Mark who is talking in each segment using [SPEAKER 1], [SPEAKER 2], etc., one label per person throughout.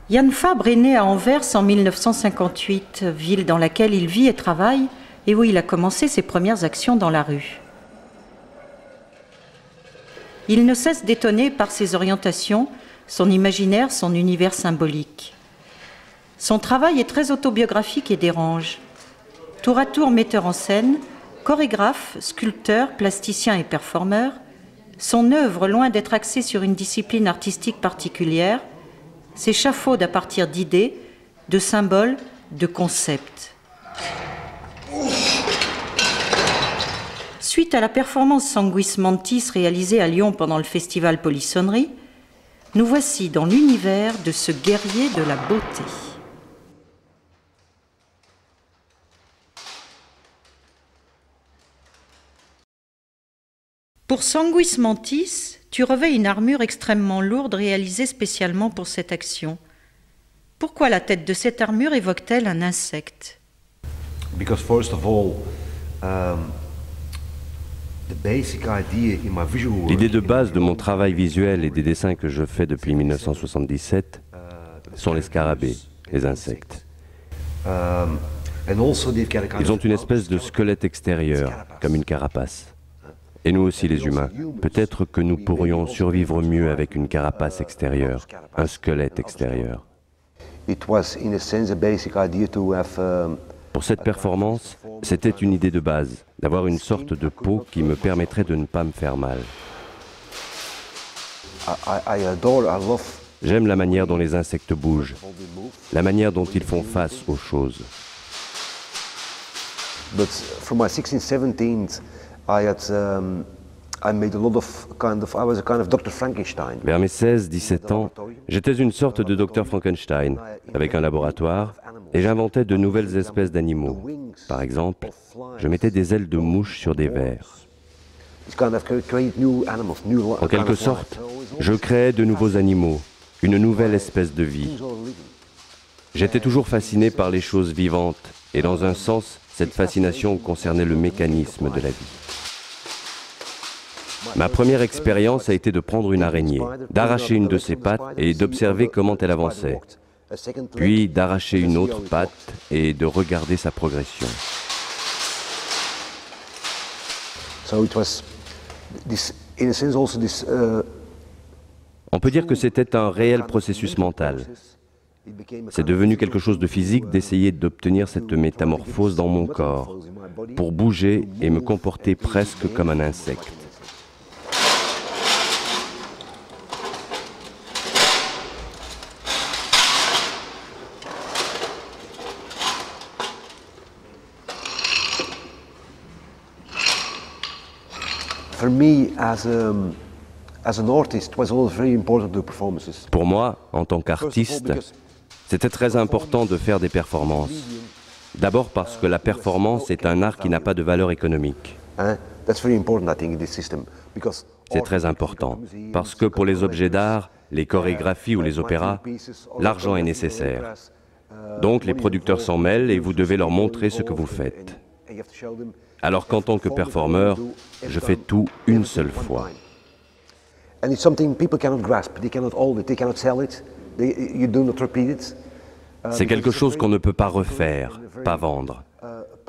[SPEAKER 1] Jan Fabre est né à Anvers en 1958, ville dans laquelle il vit et travaille et où il a commencé ses premières actions dans la rue. Il ne cesse d'étonner par ses orientations, son imaginaire, son univers symbolique. Son travail est très autobiographique et dérange. Tour à tour metteur en scène, chorégraphe, sculpteur, plasticien et performeur, son œuvre, loin d'être axée sur une discipline artistique particulière, s'échafaude à partir d'idées, de symboles, de concepts. Suite à la performance Sanguis Mantis réalisée à Lyon pendant le festival Polissonnerie, nous voici dans l'univers de ce guerrier de la beauté. Pour Sanguis Mantis, tu revêts une armure extrêmement lourde réalisée spécialement pour cette action. Pourquoi la tête de cette armure évoque-t-elle un insecte?
[SPEAKER 2] Because first of all,
[SPEAKER 3] l'idée de base de mon travail visuel et des dessins que je fais depuis 1977 sont les scarabées, les insectes. Ils ont une espèce de squelette extérieur, comme une carapace. Et nous aussi les humains, peut-être que nous pourrions survivre mieux avec une carapace extérieure, un squelette extérieur. Pour cette performance, c'était une idée de base, d'avoir une sorte de peau qui me permettrait de ne pas me faire mal. J'aime la manière dont les insectes bougent, la manière dont ils font face aux choses. Vers mes 16-17 ans, j'étais une sorte de docteur Frankenstein, avec un laboratoire, et j'inventais de nouvelles espèces d'animaux. Par exemple, je mettais des ailes de mouche sur des vers. En quelque sorte, je créais de nouveaux animaux, une nouvelle espèce de vie. J'étais toujours fasciné par les choses vivantes, et dans un sens, cette fascination concernait le mécanisme de la vie. Ma première expérience a été de prendre une araignée, d'arracher une de ses pattes et d'observer comment elle avançait, puis d'arracher une autre patte et de regarder sa progression. On peut dire que c'était un réel processus mental. C'est devenu quelque chose de physique d'essayer d'obtenir cette métamorphose dans mon corps, pour bouger et me comporter presque comme un insecte. Pour moi, en tant qu'artiste, c'était très important de faire des performances. D'abord parce que la performance est un art qui n'a pas de valeur économique. C'est très important, parce que pour les objets d'art, les chorégraphies ou les opéras, l'argent est nécessaire. Donc les producteurs s'en mêlent et vous devez leur montrer ce que vous faites. Alors qu'en tant que performeur, je fais tout une seule fois. C'est quelque chose qu'on ne peut pas refaire, pas vendre,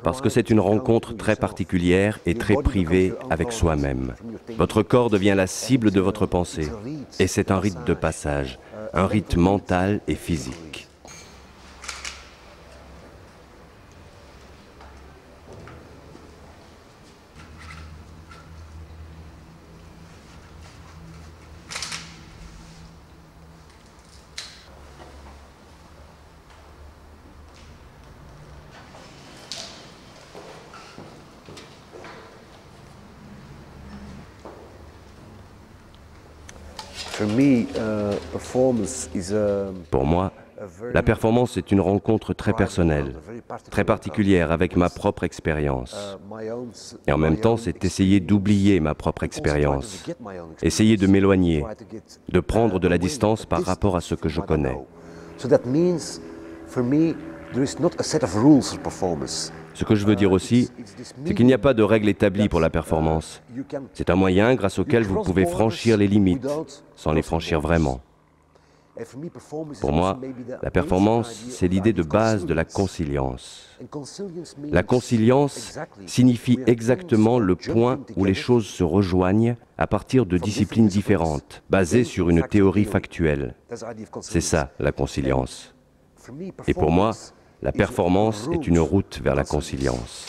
[SPEAKER 3] parce que c'est une rencontre très particulière et très privée avec soi-même. Votre corps devient la cible de votre pensée, et c'est un rite de passage, un rite mental et physique. Pour moi, la performance est une rencontre très personnelle, très particulière avec ma propre expérience. Et en même temps, c'est essayer d'oublier ma propre expérience, essayer de m'éloigner, de prendre de la distance par rapport à ce que je connais. Ce que je veux dire aussi, c'est qu'il n'y a pas de règle établie pour la performance. C'est un moyen grâce auquel vous pouvez franchir les limites, sans les franchir vraiment. Pour moi, la performance, c'est l'idée de base de la consilience. La consilience signifie exactement le point où les choses se rejoignent à partir de disciplines différentes, basées sur une théorie factuelle. C'est ça, la consilience. Et pour moi, la performance est une route vers la consilience.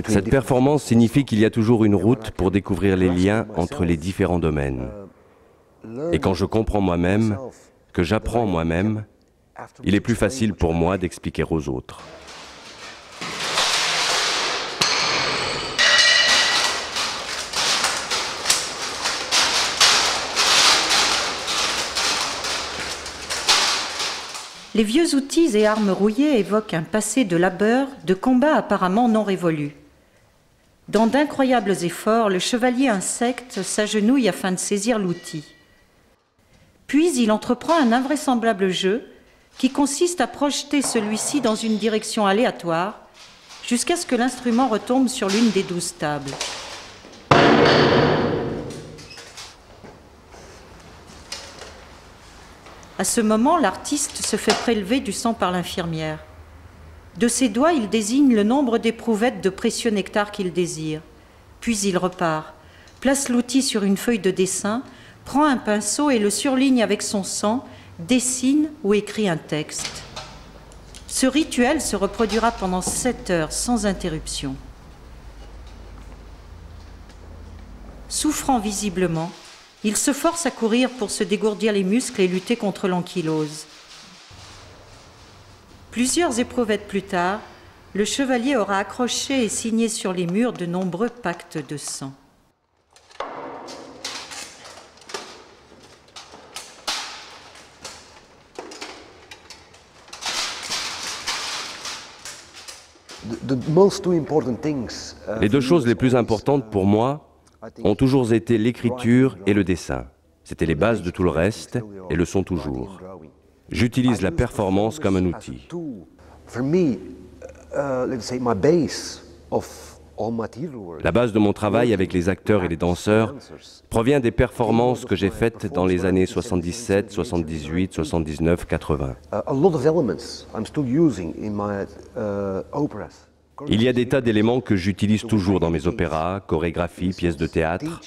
[SPEAKER 3] Cette performance signifie qu'il y a toujours une route pour découvrir les liens entre les différents domaines. Et quand je comprends moi-même, que j'apprends moi-même, il est plus facile pour moi d'expliquer aux autres.
[SPEAKER 1] Les vieux outils et armes rouillées évoquent un passé de labeur, de combats apparemment non révolus. Dans d'incroyables efforts, le chevalier insecte s'agenouille afin de saisir l'outil. Puis il entreprend un invraisemblable jeu qui consiste à projeter celui-ci dans une direction aléatoire jusqu'à ce que l'instrument retombe sur l'une des 12 tables. À ce moment, l'artiste se fait prélever du sang par l'infirmière. De ses doigts, il désigne le nombre d'éprouvettes de précieux nectar qu'il désire. Puis il repart, place l'outil sur une feuille de dessin, prend un pinceau et le surligne avec son sang, dessine ou écrit un texte. Ce rituel se reproduira pendant 7 heures sans interruption. Souffrant visiblement, il se force à courir pour se dégourdir les muscles et lutter contre l'ankylose. Plusieurs éprouvettes plus tard, le chevalier aura accroché et signé sur les murs de nombreux pactes de sang.
[SPEAKER 3] Les deux choses les plus importantes pour moi ont toujours été l'écriture et le dessin. C'était les bases de tout le reste et le sont toujours. J'utilise la performance comme un outil. La base de mon travail avec les acteurs et les danseurs provient des performances que j'ai faites dans les années 77, 78, 79, 80. Il y a des tas d'éléments que j'utilise toujours dans mes opéras, chorégraphies, pièces de théâtre,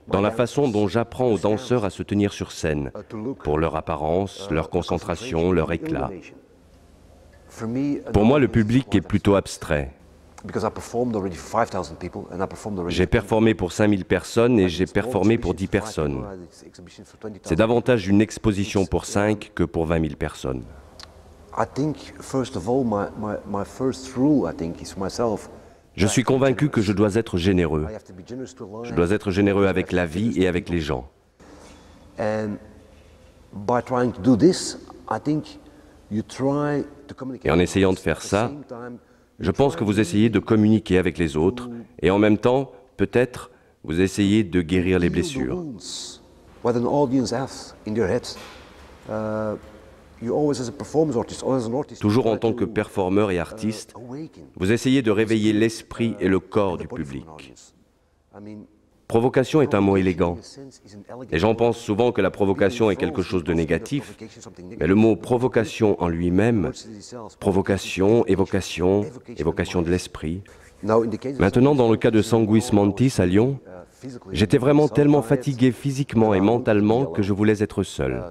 [SPEAKER 3] dans la façon dont j'apprends aux danseurs à se tenir sur scène, pour leur apparence, leur concentration, leur éclat. Pour moi, le public est plutôt abstrait. J'ai performé pour 5000 personnes et j'ai performé pour 10 personnes. C'est davantage une exposition pour 5 que pour 20 000 personnes. Je suis convaincu que je dois être généreux. Je dois être généreux avec la vie et avec les gens. Et en essayant de faire ça, je pense que vous essayez de communiquer avec les autres et en même temps, peut-être, vous essayez de guérir les blessures. Toujours en tant que performeur et artiste, vous essayez de réveiller l'esprit et le corps du public. Provocation est un mot élégant. Les gens pensent souvent que la provocation est quelque chose de négatif, mais le mot provocation en lui-même, provocation, évocation, évocation de l'esprit. Maintenant, dans le cas de Sanguis Mantis à Lyon, j'étais vraiment tellement fatigué physiquement et mentalement que je voulais être seul.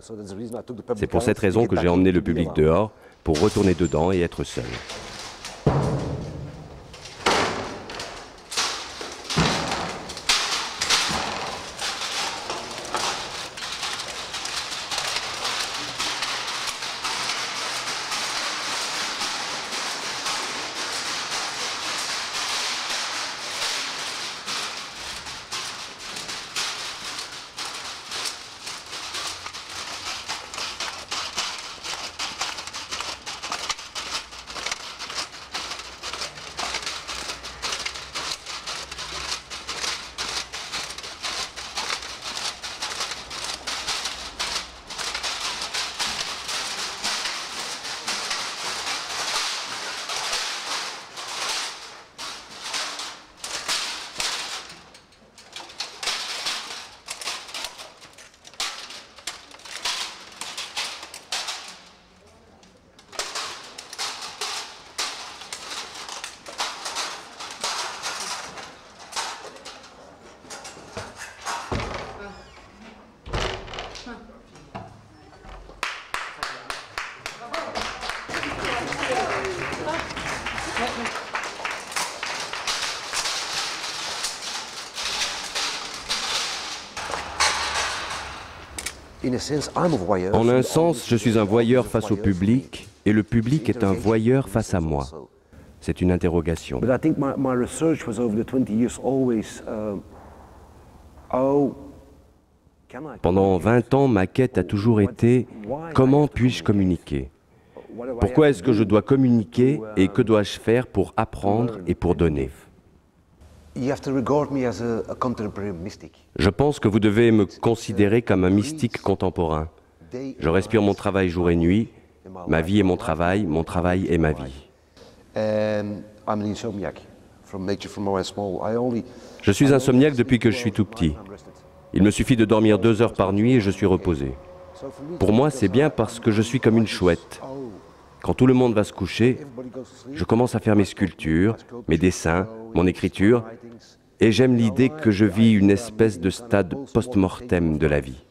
[SPEAKER 3] C'est pour cette raison que j'ai emmené le public dehors pour retourner dedans et être seul. En un sens, je suis un voyeur face au public et le public est un voyeur face à moi. C'est une interrogation. Pendant 20 ans, ma quête a toujours été « Comment puis-je communiquer ? Pourquoi est-ce que je dois communiquer et que dois-je faire pour apprendre et pour donner ?» Je pense que vous devez me considérer comme un mystique contemporain. Je respire mon travail jour et nuit. Ma vie est mon travail est ma vie. Je suis insomniaque depuis que je suis tout petit. Il me suffit de dormir 2 heures par nuit et je suis reposé. Pour moi, c'est bien parce que je suis comme une chouette. Quand tout le monde va se coucher, je commence à faire mes sculptures, mes dessins, mon écriture, et j'aime l'idée que je vis une espèce de stade post-mortem de la vie.